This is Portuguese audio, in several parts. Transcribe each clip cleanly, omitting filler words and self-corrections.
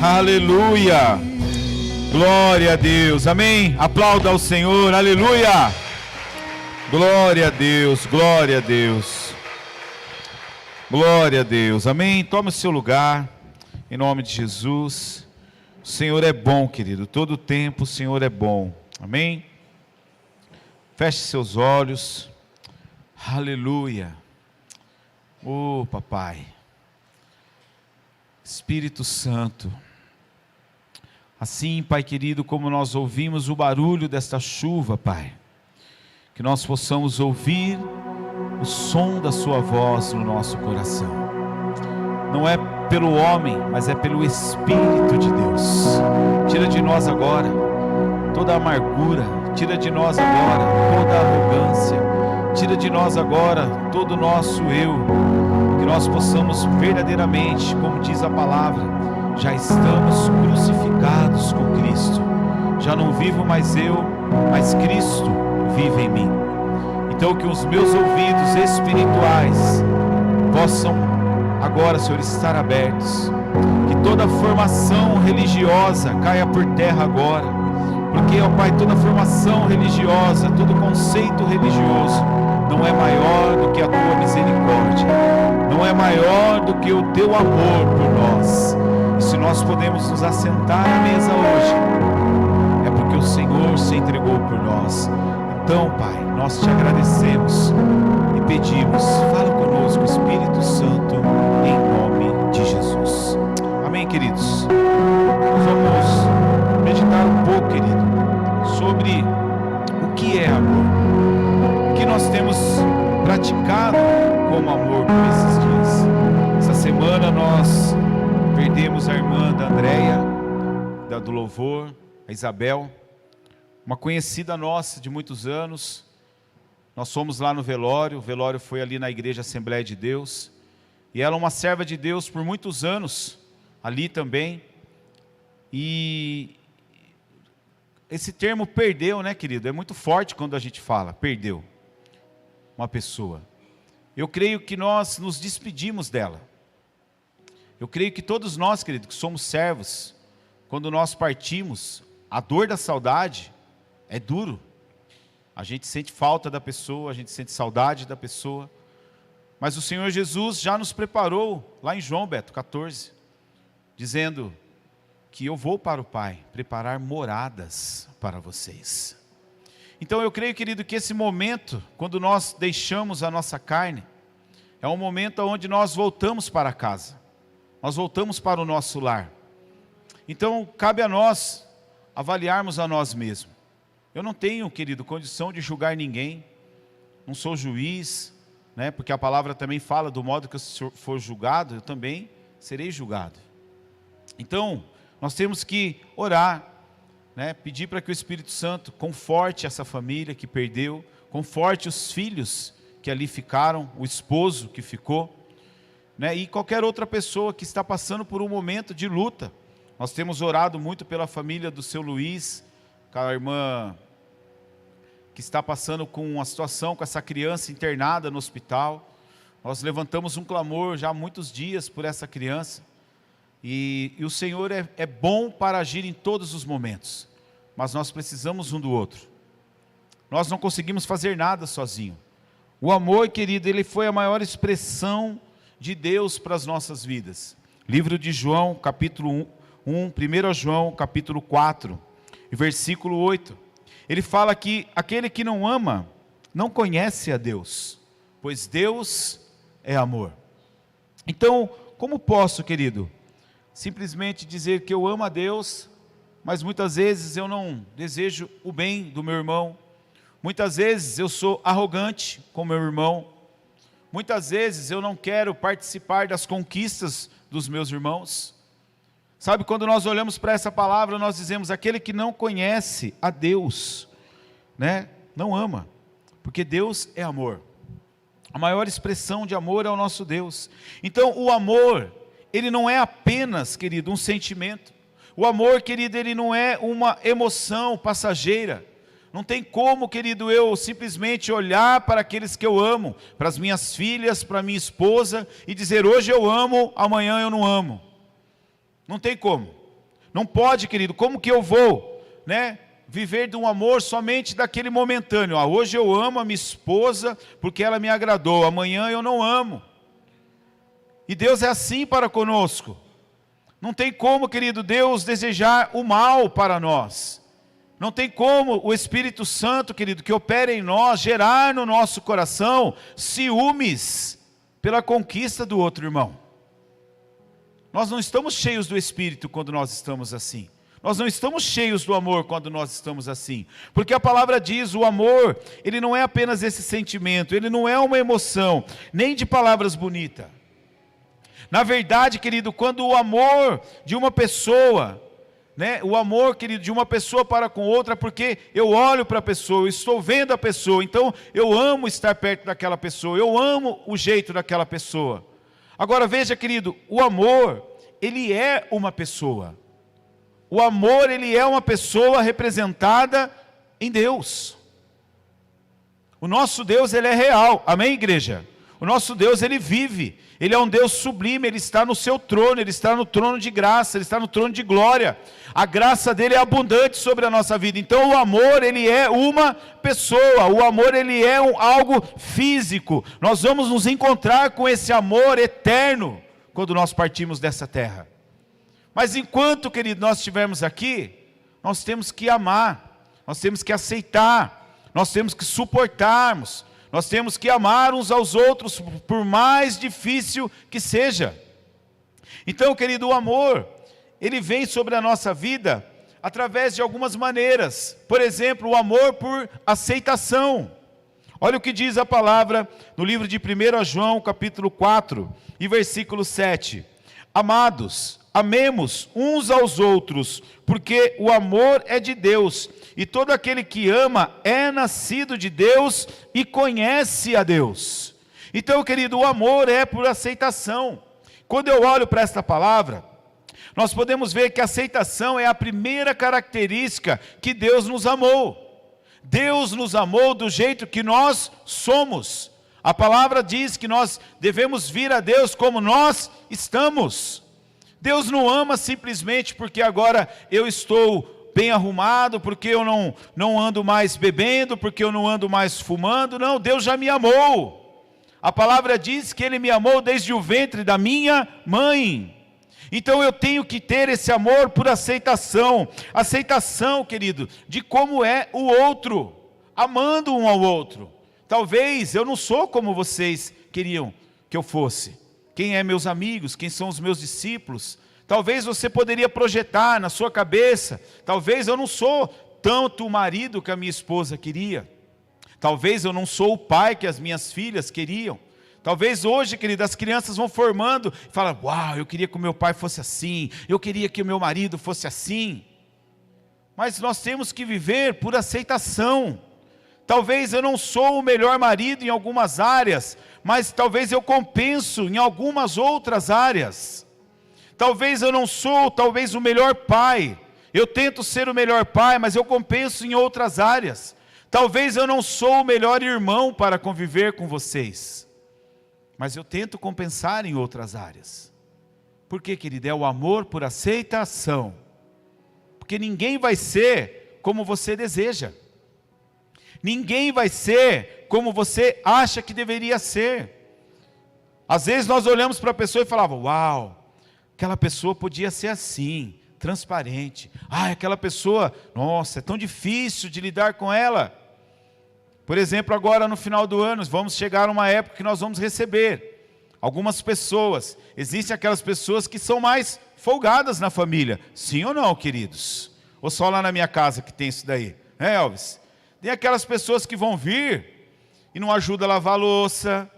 Aleluia. Glória a Deus. Amém. Aplauda ao Senhor. Aleluia. Glória a Deus. Glória a Deus. Glória a Deus. Amém. Tome o seu lugar. Em nome de Jesus. O Senhor é bom, querido. Todo tempo o Senhor é bom. Amém. Feche seus olhos. Aleluia. Oh, papai. Espírito Santo. Assim, Pai querido, como nós ouvimos o barulho desta chuva, Pai, que nós possamos ouvir o som da sua voz no nosso coração. Não é pelo homem, mas é pelo Espírito de Deus. Tira de nós agora toda a amargura, tira de nós agora toda a arrogância, tira de nós agora todo o nosso eu, que nós possamos verdadeiramente, como diz a palavra, já estamos crucificados com Cristo. Já não vivo mais eu, mas Cristo vive em mim. Então que os meus ouvidos espirituais possam agora, Senhor, estar abertos. Que toda formação religiosa caia por terra agora. Porque, ó Pai, toda formação religiosa, todo conceito religioso não é maior do que a tua misericórdia. Não é maior do que o teu amor por nós. E se nós podemos nos assentar à mesa hoje, é porque o Senhor se entregou por nós. Então, Pai, nós te agradecemos e pedimos, fala conosco, Espírito Santo, em nome de Jesus. Amém, queridos? Nós vamos meditar um pouco, querido, sobre o que é amor. O que nós temos praticado como amor por esses dias. Essa semana nós perdemos a irmã da Andréia, do louvor, a Isabel, uma conhecida nossa de muitos anos. Nós fomos lá no velório, o velório foi ali na igreja Assembleia de Deus, e ela é uma serva de Deus por muitos anos, ali também, e esse termo perdeu, né, querido, é muito forte quando a gente fala, perdeu uma pessoa. Eu creio que nós nos despedimos dela. Eu creio que todos nós, querido, que somos servos, quando nós partimos, a dor da saudade é duro. A gente sente falta da pessoa, a gente sente saudade da pessoa. Mas o Senhor Jesus já nos preparou, lá em João, Beto, 14, dizendo que eu vou para o Pai, preparar moradas para vocês. Então eu creio, querido, que esse momento, quando nós deixamos a nossa carne, é um momento onde nós voltamos para casa. Nós voltamos para o nosso lar. Então, cabe a nós avaliarmos a nós mesmos. Eu não tenho, querido, condição de julgar ninguém. Não sou juiz, né? Porque a palavra também fala do modo que eu for julgado, eu também serei julgado. Então, nós temos que orar, né? Pedir para que o Espírito Santo conforte essa família que perdeu, conforte os filhos que ali ficaram, o esposo que ficou, né? E qualquer outra pessoa que está passando por um momento de luta. Nós temos orado muito pela família do seu Luiz, com a irmã que está passando com uma situação, com essa criança internada no hospital. Nós levantamos um clamor já há muitos dias por essa criança, e o Senhor é bom para agir em todos os momentos, mas nós precisamos um do outro. Nós não conseguimos fazer nada sozinho. O amor, querido, ele foi a maior expressão de Deus para as nossas vidas. Livro de João, capítulo 1, 1 João, capítulo 4, e versículo 8. Ele fala que aquele que não ama, não conhece a Deus, pois Deus é amor. Então, como posso, querido, simplesmente dizer que eu amo a Deus, mas muitas vezes eu não desejo o bem do meu irmão, muitas vezes eu sou arrogante com meu irmão, muitas vezes eu não quero participar das conquistas dos meus irmãos. Sabe, quando nós olhamos para essa palavra, nós dizemos, aquele que não conhece a Deus, né, não ama, porque Deus é amor. A maior expressão de amor é o nosso Deus. Então o amor, ele não é apenas, querido, um sentimento. O amor, querido, ele não é uma emoção passageira. Não tem como, querido, eu simplesmente olhar para aqueles que eu amo, para as minhas filhas, para a minha esposa, e dizer, hoje eu amo, amanhã eu não amo. Não tem como. Não pode, querido, como que eu vou, viver de um amor somente daquele momentâneo? Hoje eu amo a minha esposa porque ela me agradou, amanhã eu não amo. E Deus é assim para conosco. Não tem como, querido, Deus desejar o mal para nós. Não tem como o Espírito Santo, querido, que opera em nós, gerar no nosso coração ciúmes pela conquista do outro irmão. Nós não estamos cheios do Espírito quando nós estamos assim. Nós não estamos cheios do amor quando nós estamos assim. Porque a palavra diz, o amor, ele não é apenas esse sentimento, ele não é uma emoção, nem de palavras bonitas. Na verdade, querido, quando o amor de uma pessoa, o amor, querido, de uma pessoa para com outra, porque eu olho para a pessoa, eu estou vendo a pessoa, então eu amo estar perto daquela pessoa, eu amo o jeito daquela pessoa. Agora veja, querido, o amor, ele é uma pessoa. O amor, ele é uma pessoa representada em Deus. O nosso Deus, ele é real, amém, igreja? O nosso Deus, ele vive, ele é um Deus sublime, ele está no seu trono, ele está no trono de graça, ele está no trono de glória. A graça dele é abundante sobre a nossa vida. Então o amor, ele é uma pessoa, o amor, ele é algo físico. Nós vamos nos encontrar com esse amor eterno quando nós partimos dessa terra. Mas enquanto, querido, nós estivermos aqui, nós temos que amar, nós temos que aceitar, nós temos que suportarmos, nós temos que amar uns aos outros, por mais difícil que seja. Então, querido, o amor, ele vem sobre a nossa vida através de algumas maneiras. Por exemplo, o amor por aceitação. Olha o que diz a palavra no livro de 1 João, capítulo 4, e versículo 7. Amados, amemos uns aos outros, porque o amor é de Deus, e todo aquele que ama é nascido de Deus e conhece a Deus. Então, querido, o amor é por aceitação. Quando eu olho para esta palavra, nós podemos ver que a aceitação é a primeira característica que Deus nos amou. Deus nos amou do jeito que nós somos. A palavra diz que nós devemos vir a Deus como nós estamos. Deus não ama simplesmente porque agora eu estou bem arrumado, porque eu não ando mais bebendo, porque eu não ando mais fumando. Não, Deus já me amou. A palavra diz que Ele me amou desde o ventre da minha mãe. Então eu tenho que ter esse amor por aceitação. Aceitação, querido, de como é o outro, amando um ao outro. Talvez eu não sou como vocês queriam que eu fosse. Quem é meus amigos, quem são os meus discípulos? Talvez você poderia projetar na sua cabeça, talvez eu não sou tanto o marido que a minha esposa queria. Talvez eu não sou o pai que as minhas filhas queriam. Talvez hoje, querido, as crianças vão formando e falam, uau, eu queria que o meu pai fosse assim, eu queria que o meu marido fosse assim. Mas nós temos que viver por aceitação. Talvez eu não sou o melhor marido em algumas áreas, mas talvez eu compenso em algumas outras áreas. Talvez eu não sou, talvez o melhor pai. Eu tento ser o melhor pai, mas eu compenso em outras áreas. Talvez eu não sou o melhor irmão para conviver com vocês, mas eu tento compensar em outras áreas. Por quê, querido? É o amor por aceitação. Porque ninguém vai ser como você deseja. Ninguém vai ser como você acha que deveria ser. Às vezes nós olhamos para a pessoa e falamos, uau, aquela pessoa podia ser assim, transparente. Aquela pessoa, nossa, é tão difícil de lidar com ela. Por exemplo, agora no final do ano, vamos chegar a uma época que nós vamos receber algumas pessoas. Existem aquelas pessoas que são mais folgadas na família. Sim ou não, queridos? Ou só lá na minha casa que tem isso daí? Elvis? Tem aquelas pessoas que vão vir e não ajuda a lavar a louça,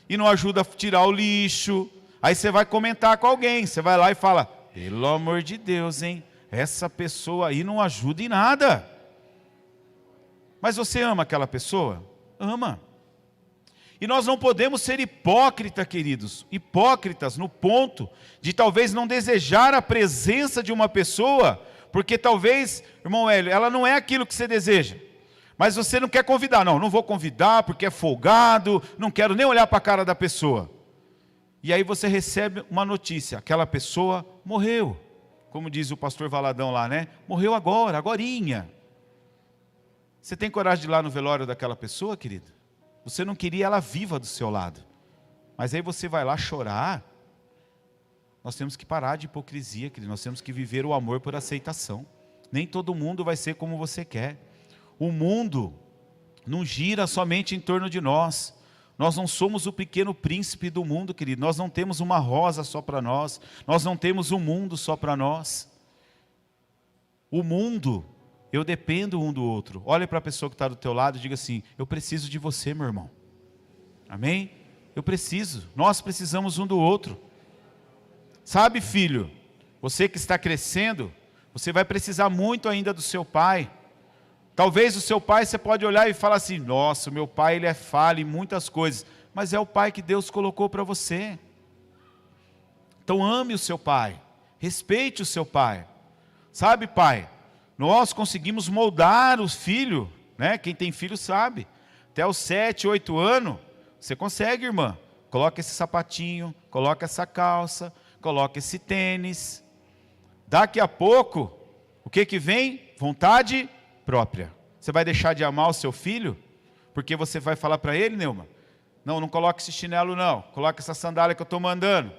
e não ajuda a tirar o lixo. Aí você vai comentar com alguém, você vai lá e fala, pelo amor de Deus, hein? Essa pessoa aí não ajuda em nada. Mas você ama aquela pessoa? Ama. E nós não podemos ser hipócritas, queridos, hipócritas no ponto de talvez não desejar a presença de uma pessoa, porque talvez, irmão Hélio, ela não é aquilo que você deseja. Mas você não quer convidar, não vou convidar porque é folgado, não quero nem olhar para a cara da pessoa. E aí você recebe uma notícia, aquela pessoa morreu. como diz o pastor Valadão lá, né? Morreu agora, agorinha. Você tem coragem de ir lá no velório daquela pessoa, querido? Você não queria ela viva do seu lado, mas aí você vai lá chorar. Nós temos que parar de hipocrisia, querido. Nós temos que viver o amor por aceitação. Nem todo mundo vai ser como você quer. O mundo não gira somente em torno de nós. Nós não somos o pequeno príncipe do mundo, querido. Nós não temos uma rosa só para nós. Nós não temos um mundo só para nós. O mundo, eu dependo um do outro. Olha para a pessoa que está do teu lado e diga assim: eu preciso de você, meu irmão. Amém? Eu preciso. Nós precisamos um do outro. Sabe, filho, você que está crescendo, você vai precisar muito ainda do seu pai. Talvez o seu pai, você pode olhar e falar assim: nossa, o meu pai ele é falho em muitas coisas, mas é o pai que Deus colocou para você. Então ame o seu pai, respeite o seu pai. Sabe, pai, nós conseguimos moldar o filho, né? Quem tem filho sabe, até os 7, 8 anos, você consegue, irmã. Coloca esse sapatinho, coloca essa calça, coloca esse tênis. Daqui a pouco, o que vem? Vontade própria. Você vai deixar de amar o seu filho? Porque você vai falar para ele, Neuma: não, não coloque esse chinelo não, coloque essa sandália que eu estou mandando.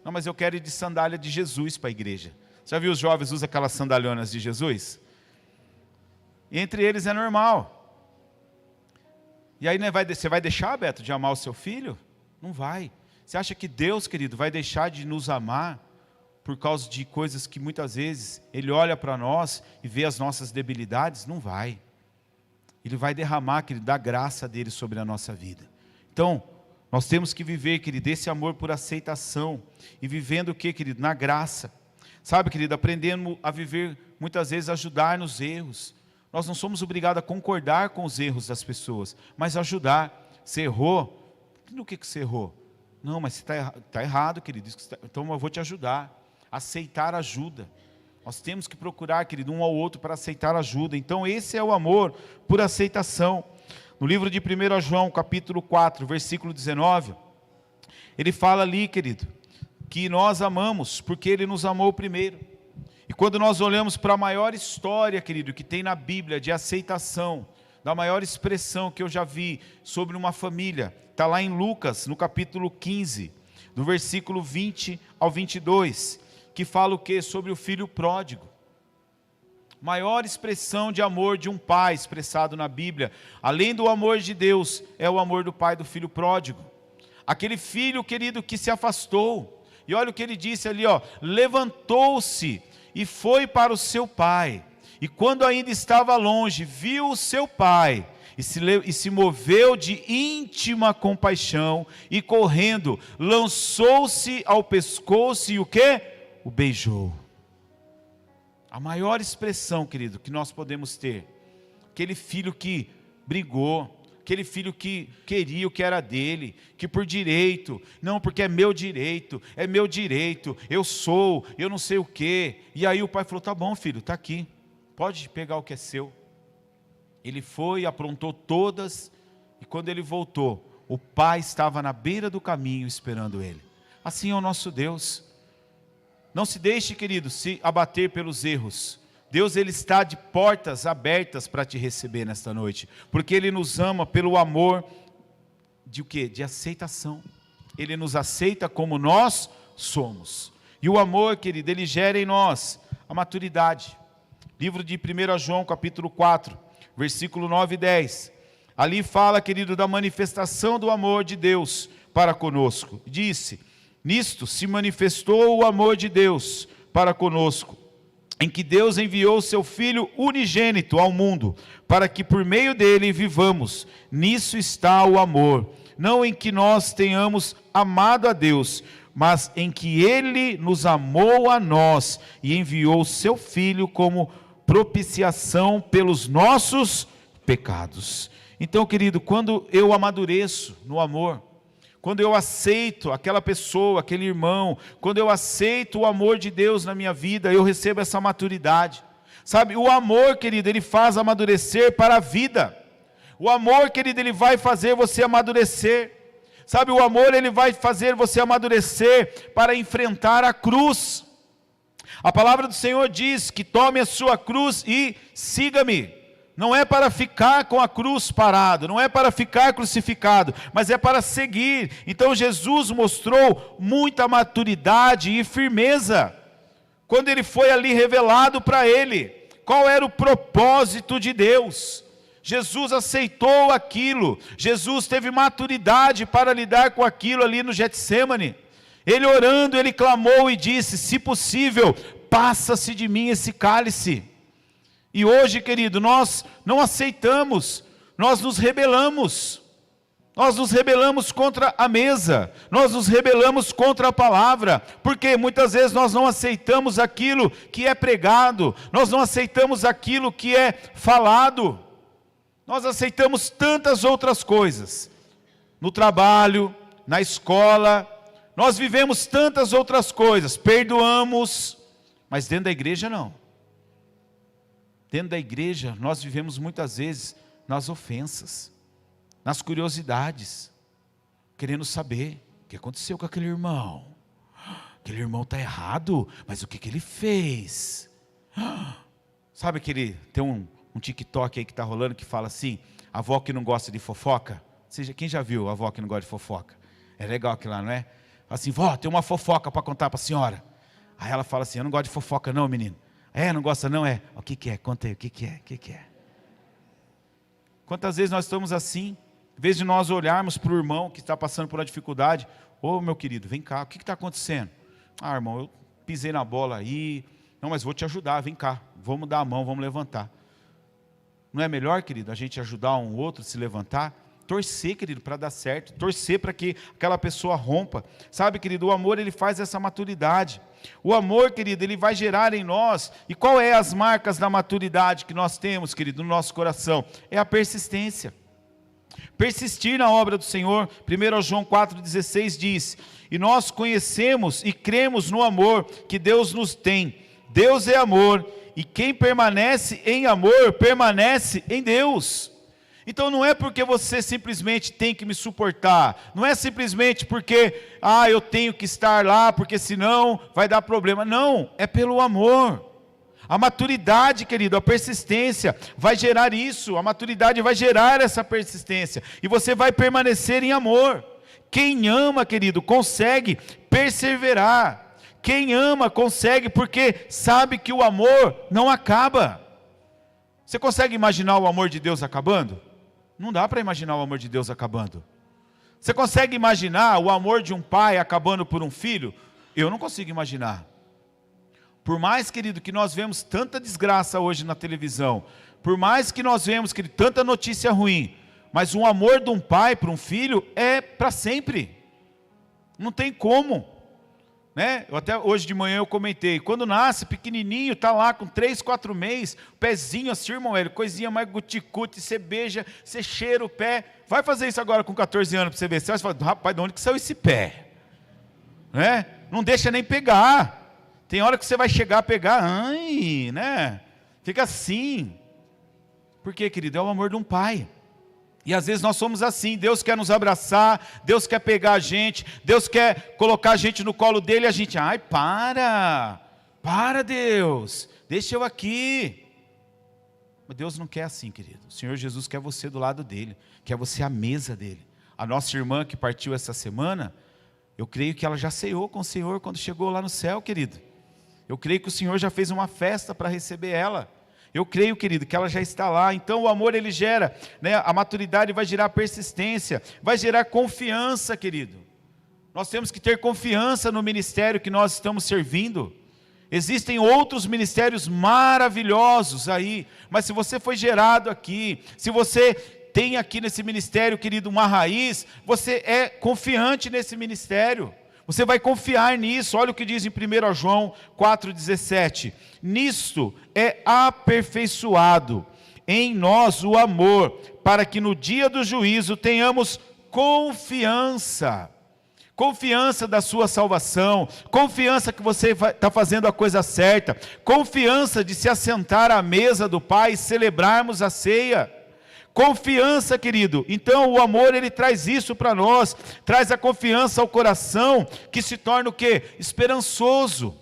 Não, mas eu quero ir de sandália de Jesus para a igreja. Já viu os jovens usam aquelas sandalhonas de Jesus? E entre eles é normal. E aí você vai deixar, Beto, de amar o seu filho? Não vai. Você acha que Deus, querido, vai deixar de nos amar por causa de coisas que muitas vezes Ele olha para nós e vê as nossas debilidades? Não vai. Ele vai derramar, querido, da graça dele sobre a nossa vida. Então, nós temos que viver, querido, esse amor por aceitação. E vivendo o que, querido? Na graça. Sabe, querido, aprendendo a viver, muitas vezes, ajudar nos erros. Nós não somos obrigados a concordar com os erros das pessoas, mas ajudar. Você errou? No que você errou? Não, mas você está errado, querido. Então eu vou te ajudar. Aceitar ajuda. Nós temos que procurar, querido, um ao outro para aceitar ajuda. Então esse é o amor por aceitação. No livro de 1 João, capítulo 4, versículo 19, ele fala ali, querido, que nós amamos porque Ele nos amou primeiro. E quando nós olhamos para a maior história, querido, que tem na Bíblia de aceitação, da maior expressão que eu já vi sobre uma família, está lá em Lucas, no capítulo 15, do versículo 20 ao 22, que fala o quê? Sobre o filho pródigo. Maior expressão de amor de um pai expressado na Bíblia, além do amor de Deus, é o amor do pai do filho pródigo. Aquele filho, querido, que se afastou. E olha o que ele disse ali, ó: levantou-se e foi para o seu pai. E quando ainda estava longe, viu o seu pai e se moveu de íntima compaixão e correndo, lançou-se ao pescoço e o quê? O beijou. A maior expressão, querido, que nós podemos ter, aquele filho que brigou, aquele filho que queria o que era dele, que por direito, não, porque é meu direito, eu não sei o quê. E aí o pai falou: tá bom, filho, está aqui, pode pegar o que é seu. Ele foi, aprontou todas, e quando ele voltou, o pai estava na beira do caminho esperando ele. Assim é o nosso Deus. Não se deixe, querido, se abater pelos erros. Deus, Ele está de portas abertas para te receber nesta noite, porque Ele nos ama pelo amor de o quê? De aceitação. Ele nos aceita como nós somos. E o amor, querido, ele gera em nós a maturidade. Livro de 1 João, capítulo 4, versículo 9 e 10. Ali fala, querido, da manifestação do amor de Deus para conosco. Disse: nisto se manifestou o amor de Deus para conosco, em que Deus enviou o seu Filho unigênito ao mundo, para que por meio dele vivamos. Nisso está o amor, não em que nós tenhamos amado a Deus, mas em que Ele nos amou a nós, e enviou o seu Filho como propiciação pelos nossos pecados. Então, querido, quando eu amadureço no amor, quando eu aceito aquela pessoa, aquele irmão, quando eu aceito o amor de Deus na minha vida, eu recebo essa maturidade. Sabe, o amor, querido, ele faz amadurecer para a vida. O amor, querido, ele vai fazer você amadurecer. Sabe, o amor, ele vai fazer você amadurecer para enfrentar a cruz. A palavra do Senhor diz que tome a sua cruz e siga-me. Não é para ficar com a cruz parado, não é para ficar crucificado, mas é para seguir. Então Jesus mostrou muita maturidade e firmeza, quando ele foi ali revelado para ele, qual era o propósito de Deus. Jesus aceitou aquilo, Jesus teve maturidade para lidar com aquilo ali no Getsêmani. Ele orando, ele clamou e disse: se possível, passa-se de mim esse cálice. E hoje, querido, nós não aceitamos, nós nos rebelamos contra a mesa, nós nos rebelamos contra a palavra, porque muitas vezes nós não aceitamos aquilo que é pregado, nós não aceitamos aquilo que é falado, nós aceitamos tantas outras coisas, no trabalho, na escola, nós vivemos tantas outras coisas, perdoamos, mas dentro da igreja não. Dentro da igreja, nós vivemos muitas vezes nas ofensas, nas curiosidades, querendo saber o que aconteceu com aquele irmão. Aquele irmão está errado, mas o que ele fez? Sabe aquele, tem um TikTok aí que está rolando que fala assim, a avó que não gosta de fofoca? Quem já viu a avó que não gosta de fofoca? É legal aquilo lá, não é? Fala assim, vó, tem uma fofoca para contar para a senhora. Aí ela fala assim, eu não gosto de fofoca não, menino. Não gosta não? O que é? Conta aí, o que é? Quantas vezes nós estamos assim, em vez de nós olharmos para o irmão que está passando por uma dificuldade, ô meu querido, vem cá, o que está acontecendo? Irmão, eu pisei na bola aí, não, mas vou te ajudar, vem cá, vamos dar a mão, vamos levantar. Não é melhor, querido, a gente ajudar um outro a se levantar? Torcer, querido, para dar certo, torcer para que aquela pessoa rompa. Sabe, querido, o amor ele faz essa maturidade. O amor, querido, ele vai gerar em nós. E qual é as marcas da maturidade que nós temos, querido, no nosso coração? É a persistência. Persistir na obra do Senhor. 1 João 4,16 diz: e nós conhecemos e cremos no amor que Deus nos tem. Deus é amor, e quem permanece em amor, permanece em Deus. Então não é porque você simplesmente tem que me suportar, não é simplesmente porque, eu tenho que estar lá, porque senão vai dar problema. Não, é pelo amor. A maturidade, querido, a persistência vai gerar isso, a maturidade vai gerar essa persistência, e você vai permanecer em amor. Quem ama, querido, consegue perseverar. Quem ama consegue, porque sabe que o amor não acaba. Você consegue imaginar o amor de Deus acabando? Não dá para imaginar o amor de Deus acabando. Você consegue imaginar o amor de um pai acabando por um filho? Eu não consigo imaginar. Por mais, querido, que nós vemos tanta desgraça hoje na televisão, por mais que nós vemos, querido, tanta notícia ruim, mas o amor de um pai para um filho é para sempre. Não tem como. Até hoje de manhã eu comentei, quando nasce pequenininho, está lá com 3, 4 meses, pezinho assim, irmão, coisinha mais guticute, você beija, você cheira o pé. Vai fazer isso agora com 14 anos para você ver. Você vai falar, rapaz, de onde que saiu esse pé? Não deixa nem pegar. Tem hora que você vai chegar a pegar, fica assim. Por quê, querido? É o amor de um pai. E às vezes nós somos assim, Deus quer nos abraçar, Deus quer pegar a gente, Deus quer colocar a gente no colo dele e a gente, para Deus, deixa eu aqui. Mas Deus não quer assim, querido. O Senhor Jesus quer você do lado dele, quer você à mesa dele. A nossa irmã que partiu essa semana, eu creio que ela já ceou com o Senhor quando chegou lá no céu, querido. Eu creio que o Senhor já fez uma festa para receber ela. Eu creio, querido, que ela já está lá. Então o amor ele gera, a maturidade vai gerar persistência, vai gerar confiança, querido. Nós temos que ter confiança no ministério que nós estamos servindo. Existem outros ministérios maravilhosos aí, mas se você foi gerado aqui, se você tem aqui nesse ministério, querido, uma raiz, você é confiante nesse ministério. Você vai confiar nisso. Olha o que diz em 1 João 4,17. Nisto é aperfeiçoado em nós o amor, para que no dia do juízo tenhamos confiança. Confiança da sua salvação, confiança que você está fazendo a coisa certa, confiança de se assentar à mesa do Pai e celebrarmos a ceia. Confiança, querido. Então o amor ele traz isso para nós, traz a confiança ao coração, que se torna o quê? Esperançoso.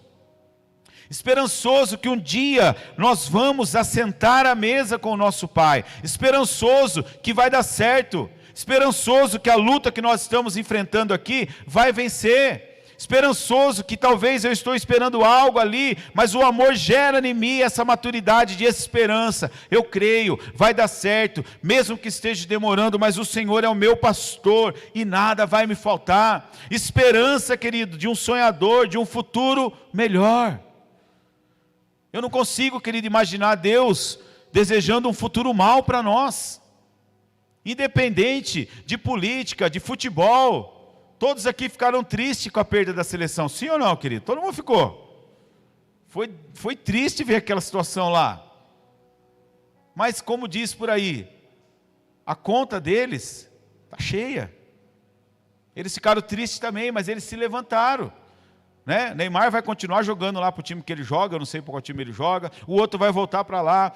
esperançoso que um dia nós vamos assentar à mesa com o nosso Pai, esperançoso que vai dar certo, esperançoso que a luta que nós estamos enfrentando aqui vai vencer, esperançoso que talvez eu estou esperando algo ali, mas o amor gera em mim essa maturidade de esperança. Eu creio, vai dar certo, mesmo que esteja demorando, mas o Senhor é o meu pastor e nada vai me faltar. Esperança, querido, de um sonhador, de um futuro melhor. Eu não consigo, querido, imaginar Deus desejando um futuro mal para nós, independente de política, de futebol. Todos aqui ficaram tristes com a perda da seleção, sim ou não, querido? Todo mundo ficou. Foi triste ver aquela situação lá. Mas como diz por aí, a conta deles está cheia. Eles ficaram tristes também, mas eles se levantaram. Né? Neymar vai continuar jogando lá para o time que ele joga, eu não sei para qual time ele joga. O outro vai voltar para lá.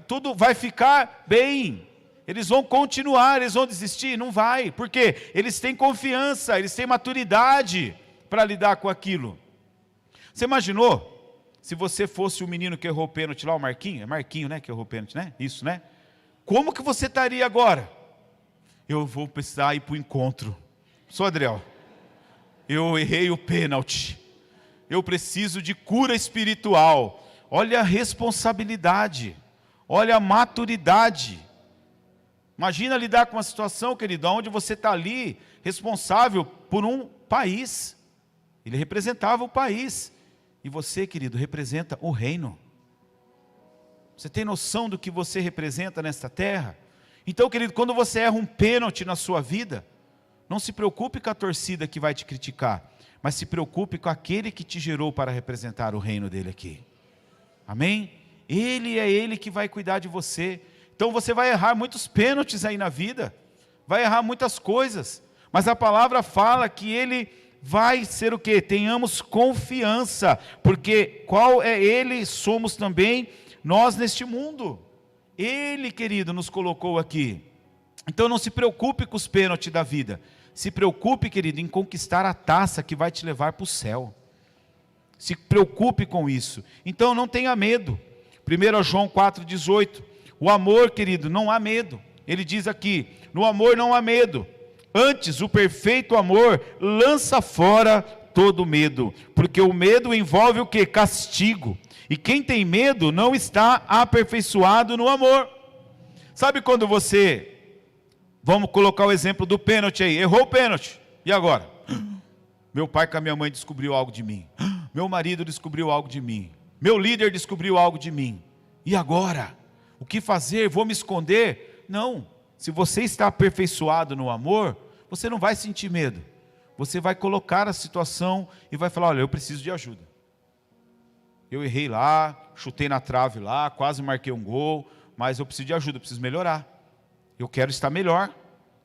Tudo vai ficar bem. Eles vão continuar, eles vão desistir? Não vai, porque eles têm confiança, eles têm maturidade para lidar com aquilo. Você imaginou, se você fosse o menino que errou o pênalti lá, o Marquinho? É Marquinho, né, que errou o pênalti, né? Isso, né? Como que você estaria agora? Eu vou precisar ir para o encontro. Sou Adriel, eu errei o pênalti, eu preciso de cura espiritual. Olha a responsabilidade, olha a maturidade. Imagina lidar com uma situação, querido, onde você está ali, responsável por um país. Ele representava o país. E você, querido, representa o reino. Você tem noção do que você representa nesta terra? Então, querido, quando você erra um pênalti na sua vida, não se preocupe com a torcida que vai te criticar, mas se preocupe com aquele que te gerou para representar o reino dele aqui. Amém? Ele que vai cuidar de você. Então você vai errar muitos pênaltis aí na vida, vai errar muitas coisas, mas a palavra fala que ele vai ser o quê? Tenhamos confiança, porque qual é ele, somos também nós neste mundo. Ele, querido, nos colocou aqui. Então não se preocupe com os pênaltis da vida, se preocupe, querido, em conquistar a taça que vai te levar para o céu. Se preocupe com isso. Então não tenha medo. 1 João 4,18. O amor, querido, não há medo. Ele diz aqui, no amor não há medo. Antes, o perfeito amor lança fora todo medo. Porque o medo envolve o quê? Castigo. E quem tem medo não está aperfeiçoado no amor. Sabe quando você, vamos colocar o exemplo do pênalti aí, errou o pênalti. E agora? Meu pai com a minha mãe descobriu algo de mim. Meu marido descobriu algo de mim. Meu líder descobriu algo de mim. E agora? O que fazer? Vou me esconder? Não. Se você está aperfeiçoado no amor, você não vai sentir medo. Você vai colocar a situação e vai falar, olha, eu preciso de ajuda. Eu errei lá, chutei na trave lá, quase marquei um gol, mas eu preciso de ajuda, eu preciso melhorar. Eu quero estar melhor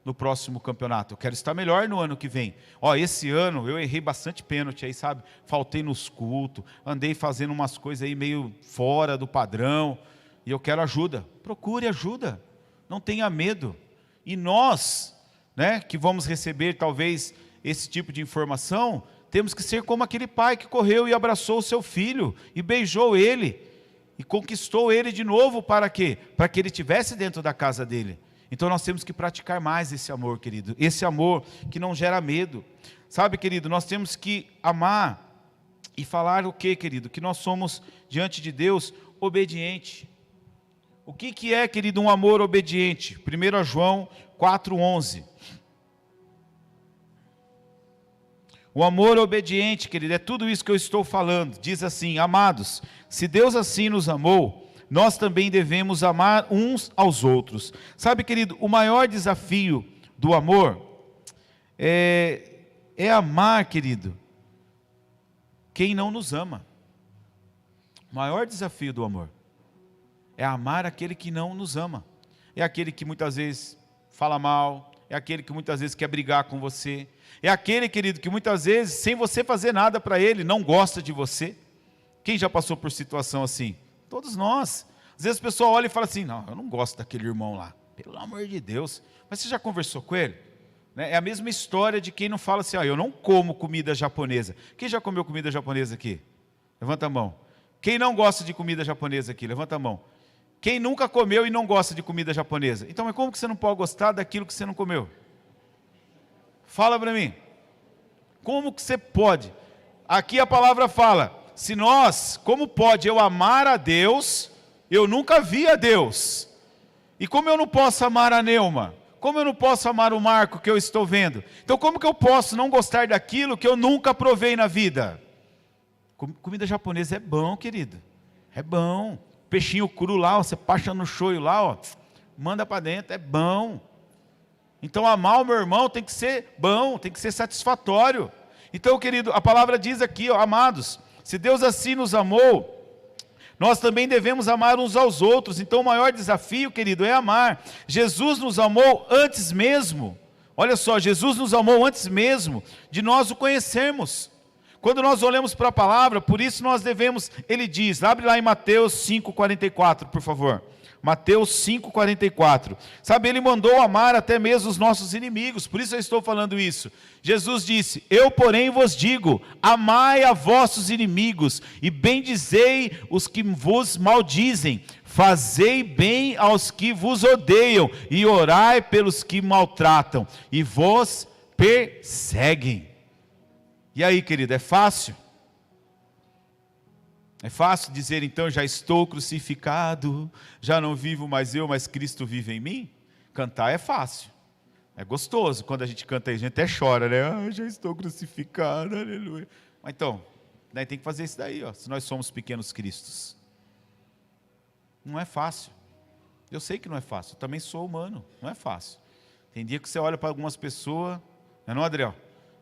no próximo campeonato, eu quero estar melhor no ano que vem. Esse ano eu errei bastante pênalti aí, sabe? Faltei nos cultos, andei fazendo umas coisas aí meio fora do padrão, e eu quero ajuda. Procure ajuda, não tenha medo. E nós, né, que vamos receber talvez esse tipo de informação, temos que ser como aquele pai que correu e abraçou o seu filho, e beijou ele, e conquistou ele de novo, para quê? Para que ele estivesse dentro da casa dele. Então nós temos que praticar mais esse amor, querido, esse amor que não gera medo. Sabe, querido, nós temos que amar e falar o quê, querido? Que nós somos, diante de Deus, obediente. O que é, querido, um amor obediente? 1 João 4,11. O amor obediente, querido, é tudo isso que eu estou falando. Diz assim, amados, se Deus assim nos amou, nós também devemos amar uns aos outros. Sabe, querido, o maior desafio do amor é amar, querido, quem não nos ama. O maior desafio do amor é amar aquele que não nos ama. É aquele que muitas vezes fala mal, é aquele que muitas vezes quer brigar com você, é aquele, querido, que muitas vezes, sem você fazer nada para ele, não gosta de você. Quem já passou por situação assim? Todos nós. Às vezes a pessoa olha e fala assim, não, eu não gosto daquele irmão lá, pelo amor de Deus. Mas você já conversou com ele? É a mesma história de quem não fala assim, eu não como comida japonesa. Quem já comeu comida japonesa aqui? Levanta a mão. Quem não gosta de comida japonesa aqui? Levanta a mão. Quem nunca comeu e não gosta de comida japonesa? Então, mas como que você não pode gostar daquilo que você não comeu? Fala para mim. Como que você pode? Aqui a palavra fala, se nós, como pode eu amar a Deus, eu nunca vi a Deus. E como eu não posso amar a Neuma? Como eu não posso amar o Marco que eu estou vendo? Então como que eu posso não gostar daquilo que eu nunca provei na vida? Comida japonesa é bom, querido. É bom. Peixinho cru lá, ó, você pacha no shoyu lá, ó, manda para dentro, é bom. Então amar o meu irmão tem que ser bom, tem que ser satisfatório. Então, querido, a palavra diz aqui, ó, amados, se Deus assim nos amou, nós também devemos amar uns aos outros. Então o maior desafio, querido, é amar. Jesus nos amou antes mesmo, olha só, Jesus nos amou antes mesmo de nós o conhecermos. Quando nós olhamos para a palavra, por isso nós devemos, ele diz, abre lá em Mateus 5,44, por favor. Mateus 5,44. Sabe, ele mandou amar até mesmo os nossos inimigos, por isso eu estou falando isso. Jesus disse, eu porém vos digo, amai a vossos inimigos, e bendizei os que vos maldizem, fazei bem aos que vos odeiam, e orai pelos que maltratam, e vos perseguem. E aí, querido, é fácil? É fácil dizer então, já estou crucificado, já não vivo mais eu, mas Cristo vive em mim? Cantar é fácil, é gostoso, quando a gente canta aí, a gente até chora, né? Ah, já estou crucificado, aleluia. Mas então, daí tem que fazer isso daí, ó, se nós somos pequenos cristos. Não é fácil, eu sei que não é fácil, eu também sou humano, não é fácil. Tem dia que você olha para algumas pessoas, não é, Adriel?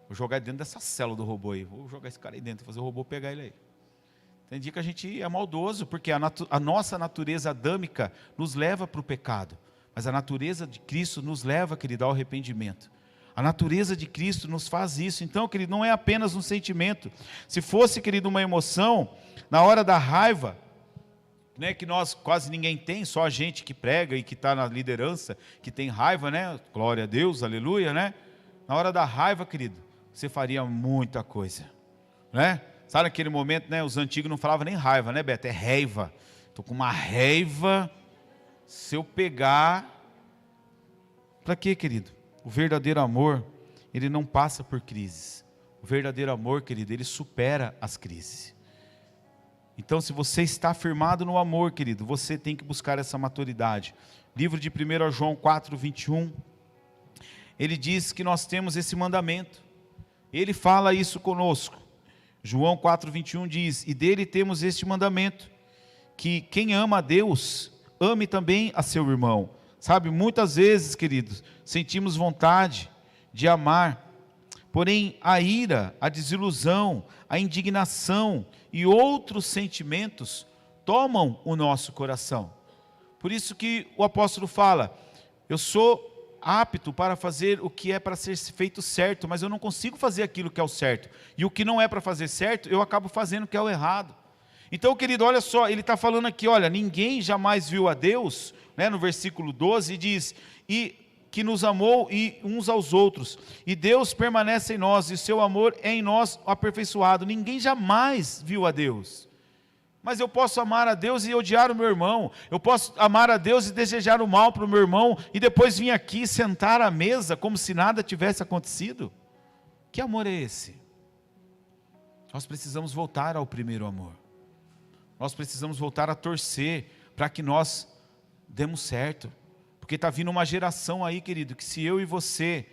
Vou jogar dentro dessa célula do robô aí, vou jogar esse cara aí dentro, fazer o robô pegar ele aí. Tem dia que a gente é maldoso, porque a nossa natureza adâmica nos leva para o pecado, mas a natureza de Cristo nos leva, querido, ao arrependimento. A natureza de Cristo nos faz isso. Então, querido, não é apenas um sentimento. Se fosse, querido, uma emoção, na hora da raiva, né, que nós quase ninguém tem, só a gente que prega e que está na liderança, que tem raiva, né? Glória a Deus, aleluia, né? Na hora da raiva, querido, você faria muita coisa, né? Sabe naquele momento, né? Os antigos não falavam nem raiva, né, Beto? É raiva. Estou com uma raiva. Se eu pegar... Para quê, querido? O verdadeiro amor, ele não passa por crises. O verdadeiro amor, querido, ele supera as crises. Então, se você está firmado no amor, querido, você tem que buscar essa maturidade. Livro de 1 João 4:21, ele diz que nós temos esse mandamento. Ele fala isso conosco. João 4:21 diz, e dele temos este mandamento, que quem ama a Deus, ame também a seu irmão. Sabe, muitas vezes, queridos, sentimos vontade de amar, porém a ira, a desilusão, a indignação e outros sentimentos tomam o nosso coração. Por isso que o apóstolo fala, eu sou apto para fazer o que é para ser feito certo, mas eu não consigo fazer aquilo que é o certo, e o que não é para fazer certo, eu acabo fazendo o que é o errado. Então, querido, olha só, ele está falando aqui, olha, ninguém jamais viu a Deus, né, no versículo 12, diz, e que nos amou e uns aos outros, e Deus permanece em nós, e o seu amor é em nós aperfeiçoado. Ninguém jamais viu a Deus. Mas eu posso amar a Deus e odiar o meu irmão, eu posso amar a Deus e desejar o mal para o meu irmão, e depois vir aqui sentar à mesa como se nada tivesse acontecido. Que amor é esse? Nós precisamos voltar ao primeiro amor, nós precisamos voltar a torcer, para que nós demos certo, porque está vindo uma geração aí, querido, que se eu e você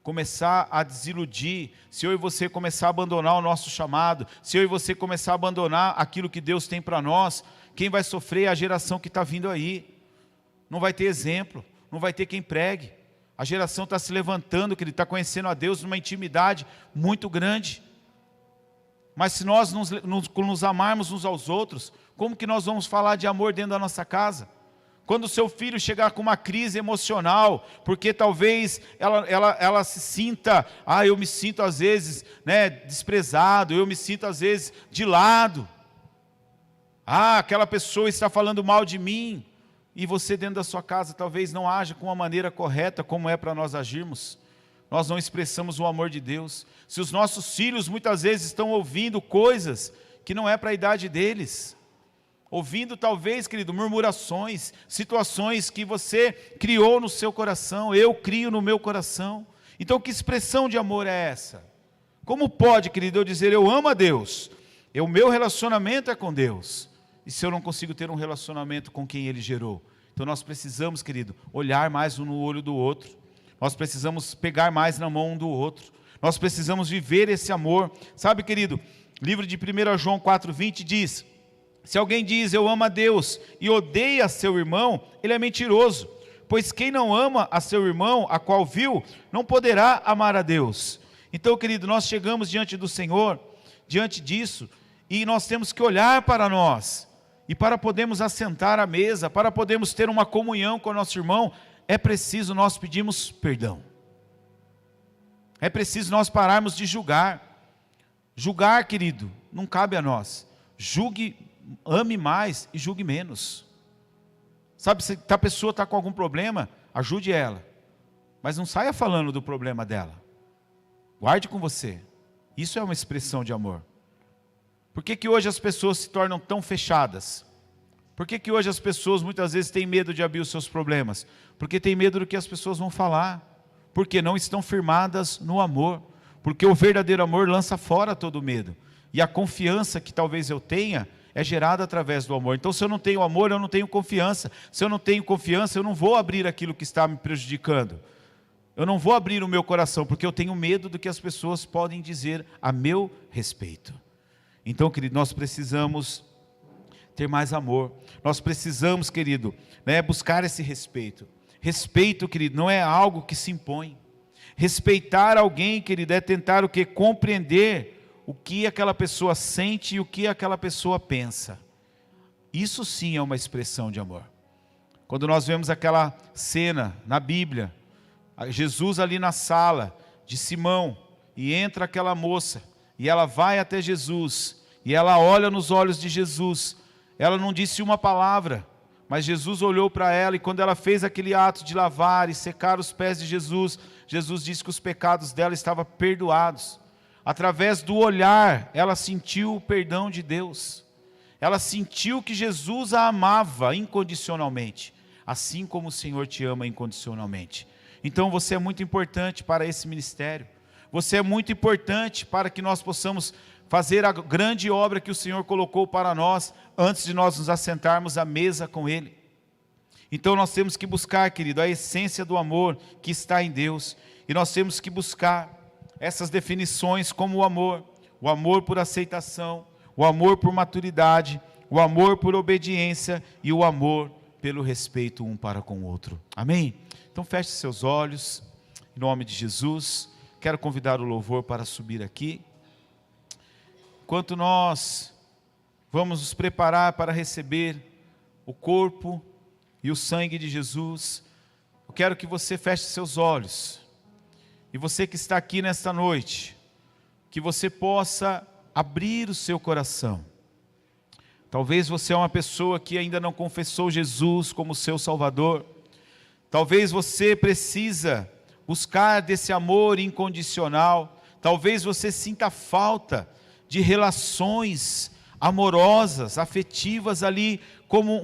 começar a desiludir, se eu e você começar a abandonar o nosso chamado, se eu e você começar a abandonar aquilo que Deus tem para nós, quem vai sofrer é a geração que está vindo aí. Não vai ter exemplo, não vai ter quem pregue. A geração está se levantando, que ele está conhecendo a Deus numa intimidade muito grande. Mas se nós nos amarmos uns aos outros, como que nós vamos falar de amor dentro da nossa casa? Quando o seu filho chegar com uma crise emocional, porque talvez ela se sinta, eu me sinto às vezes, né, desprezado, eu me sinto às vezes de lado. Aquela pessoa está falando mal de mim, e você dentro da sua casa talvez não haja com a maneira correta como é para nós agirmos. Nós não expressamos o amor de Deus. Se os nossos filhos muitas vezes estão ouvindo coisas que não é para a idade deles, ouvindo talvez, querido, murmurações, situações que você criou no seu coração, eu crio no meu coração. Então que expressão de amor é essa? Como pode, querido, eu dizer eu amo a Deus, o meu relacionamento é com Deus, e se eu não consigo ter um relacionamento com quem Ele gerou? Então nós precisamos, querido, olhar mais um no olho do outro, nós precisamos pegar mais na mão um do outro, nós precisamos viver esse amor. Sabe, querido, livro de 1 João 4,20 diz: se alguém diz eu amo a Deus e odeia seu irmão, ele é mentiroso, pois quem não ama a seu irmão, a qual viu, não poderá amar a Deus. Então, querido, nós chegamos diante do Senhor, diante disso, e nós temos que olhar para nós, e para podermos assentar à mesa, para podermos ter uma comunhão com o nosso irmão, é preciso nós pedirmos perdão. É preciso nós pararmos de julgar. Julgar, querido, não cabe a nós. Julgue, ame mais e julgue menos. Sabe, se a pessoa está com algum problema, ajude ela, mas não saia falando do problema dela. Guarde com você. Isso é uma expressão de amor. Por que que hoje as pessoas se tornam tão fechadas? Por que que hoje as pessoas muitas vezes têm medo de abrir os seus problemas? Porque têm medo do que as pessoas vão falar. Porque não estão firmadas no amor. Porque o verdadeiro amor lança fora todo medo. E a confiança que talvez eu tenha é gerada através do amor. Então, se eu não tenho amor, eu não tenho confiança. Se eu não tenho confiança, eu não vou abrir aquilo que está me prejudicando. Eu não vou abrir o meu coração, porque eu tenho medo do que as pessoas podem dizer a meu respeito. Então, querido, nós precisamos ter mais amor. Nós precisamos, querido, buscar esse respeito. Respeito, querido, não é algo que se impõe. Respeitar alguém, querido, é tentar o quê? Compreender o que aquela pessoa sente e o que aquela pessoa pensa. Isso sim é uma expressão de amor. Quando nós vemos aquela cena na Bíblia, Jesus ali na sala de Simão, e entra aquela moça, e ela vai até Jesus, e ela olha nos olhos de Jesus, ela não disse uma palavra, mas Jesus olhou para ela, e quando ela fez aquele ato de lavar e secar os pés de Jesus, Jesus disse que os pecados dela estavam perdoados. Através do olhar, ela sentiu o perdão de Deus. Ela sentiu que Jesus a amava incondicionalmente, assim como o Senhor te ama incondicionalmente. Então você é muito importante para esse ministério. Você é muito importante para que nós possamos fazer a grande obra que o Senhor colocou para nós, antes de nós nos assentarmos à mesa com Ele. Então nós temos que buscar, querido, a essência do amor que está em Deus. E nós temos que buscar essas definições como o amor por aceitação, o amor por maturidade, o amor por obediência e o amor pelo respeito um para com o outro. Amém? Então feche seus olhos, em nome de Jesus. Quero convidar o louvor para subir aqui. Enquanto nós vamos nos preparar para receber o corpo e o sangue de Jesus, eu quero que você feche seus olhos. E você que está aqui nesta noite, que você possa abrir o seu coração. Talvez você é uma pessoa que ainda não confessou Jesus como seu Salvador. Talvez você precisa buscar desse amor incondicional. Talvez você sinta falta de relações amorosas, afetivas ali, como